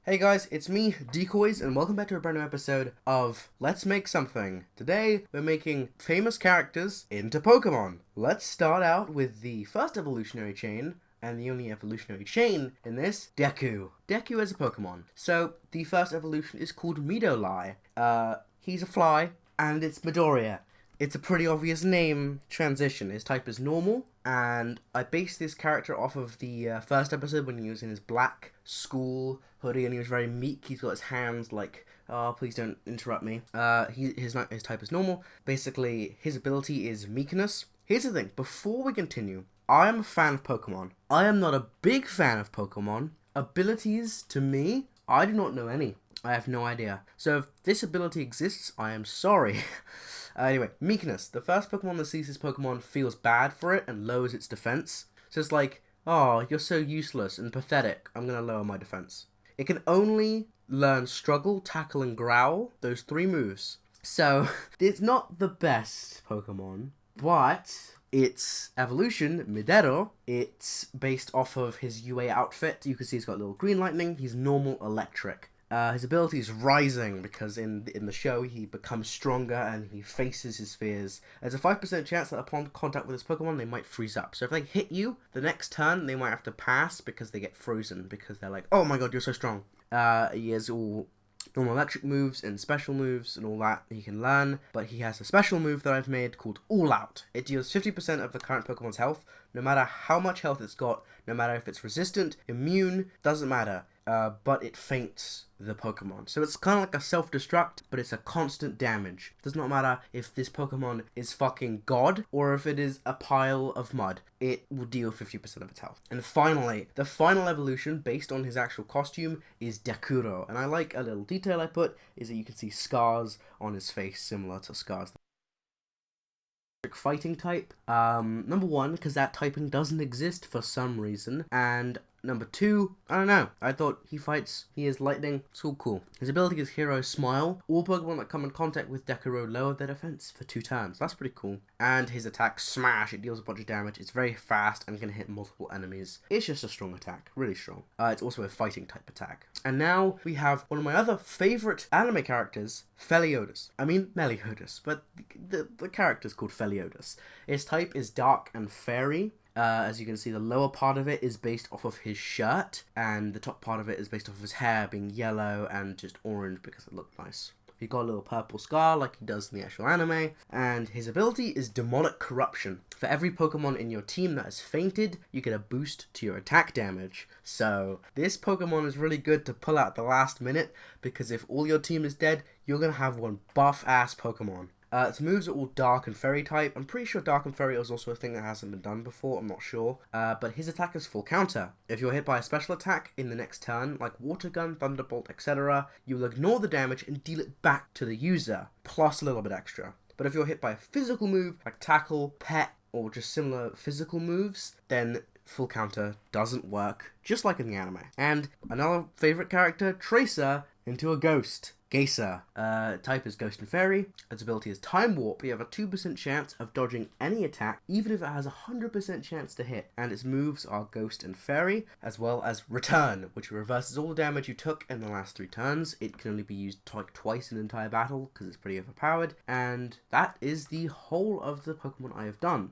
Hey guys, it's me, DecoyZ, and welcome back to a brand new episode of Let's Make Something. Today, we're making famous characters into Pokemon. Let's start out with the first evolutionary chain, and the only evolutionary chain in this, Deku. Deku is a Pokemon. So, the first evolution is called Mitolie. He's a fly, and it's Midoriya. It's a pretty obvious name transition. His type is normal, and I based this character off of the first episode when he was in his black school hoodie and he was very meek. He's got his hands like, oh, please don't interrupt me. His type is normal. Basically, his ability is meekness. Here's the thing, before we continue, I am a fan of Pokemon. I am not a big fan of Pokemon. Abilities, to me, I do not know any. I have no idea. So if this ability exists, I am sorry. Anyway, meekness. The first Pokemon that sees this Pokemon feels bad for it and lowers its defense. So it's like, oh, you're so useless and pathetic. I'm going to lower my defense. It can only learn Struggle, Tackle, and Growl. Those 3 moves. So, it's not the best Pokemon, but its evolution, Madero, it's based off of his UA outfit. You can see he's got a little green lightning. He's normal electric. His ability is rising because in the show he becomes stronger and he faces his fears. There's a 5% chance that upon contact with this Pokemon they might freeze up. So if they hit you, the next turn they might have to pass because they get frozen because they're like, oh my god, you're so strong. He has all normal electric moves and special moves and all that he can learn, but he has a special move that I've made called All Out. It deals 50% of the current Pokemon's health, no matter how much health it's got, no matter if it's resistant, immune, doesn't matter. But it faints the Pokemon. So it's kind of like a self-destruct, but it's a constant damage. Does not matter if this Pokemon is fucking God or if it is a pile of mud. It will deal 50% of its health. And finally, the final evolution based on his actual costume is Dekuro. And I like a little detail I put is that you can see scars on his face similar to scars. Fighting type. Number 1, because that typing doesn't exist for some reason. And number 2, I don't know. I thought he is lightning. It's all cool. His ability is Hero Smile. All Pokemon that come in contact with Dekuro lower their defense for 2 turns. That's pretty cool. And his attack, Smash. It deals a bunch of damage. It's very fast and can hit multiple enemies. It's just a strong attack. Really strong. It's also a fighting type attack. And now we have one of my other favorite anime characters, Meliodas. I mean, Meliodas, but the character's called Meliodas. His type is Dark and Fairy. As you can see, the lower part of it is based off of his shirt, and the top part of it is based off of his hair being yellow and just orange because it looked nice. He got a little purple scar like he does in the actual anime, and his ability is Demonic Corruption. For every Pokemon in your team that has fainted, you get a boost to your attack damage. So this Pokemon is really good to pull out at the last minute, because if all your team is dead, you're going to have one buff-ass Pokemon. Its moves are all Dark and Fairy type. I'm pretty sure Dark and Fairy is also a thing that hasn't been done before, I'm not sure. But his attack is full counter. If you're hit by a special attack in the next turn, like Water Gun, Thunderbolt, etc., you will ignore the damage and deal it back to the user, plus a little bit extra. But if you're hit by a physical move, like Tackle, Pet, or just similar physical moves, then full counter doesn't work, just like in the anime. And another favorite character, Tracer, into a ghost. Geisha. Type is Ghost and Fairy. Its ability is Time Warp. You have a 2% chance of dodging any attack, even if it has a 100% chance to hit. And its moves are Ghost and Fairy, as well as Return, which reverses all the damage you took in the last 3 turns. It can only be used twice in an entire battle, because it's pretty overpowered. And that is the whole of the Pokemon I have done.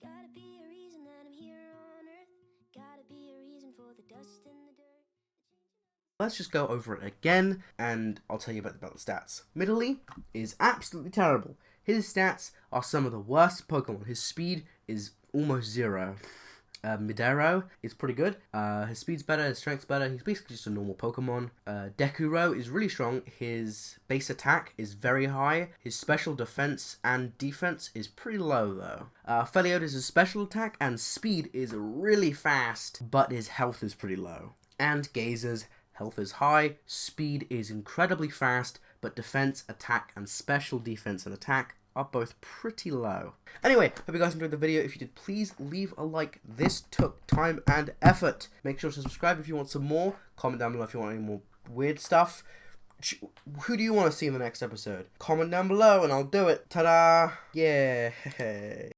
Gotta be a reason that I'm here on Earth. Gotta be a reason for the dust and the dirt. Let's just go over it again, and I'll tell you about the stats. Mitolie is absolutely terrible. His stats are some of the worst Pokemon. His speed is almost 0. Madero is pretty good. His speed's better, his strength's better. He's basically just a normal Pokemon. Dekuro is really strong. His base attack is very high. His special defense and defense is pretty low though. Meliodas' special attack and speed is really fast, but his health is pretty low. And Geisha's health is high, speed is incredibly fast, but defense, attack, and special defense and attack are both pretty low. Anyway, hope you guys enjoyed the video. If you did, please leave a like. This took time and effort. Make sure to subscribe if you want some more. Comment down below if you want any more weird stuff. Who do you want to see in the next episode? Comment down below and I'll do it. Ta-da! Yeah.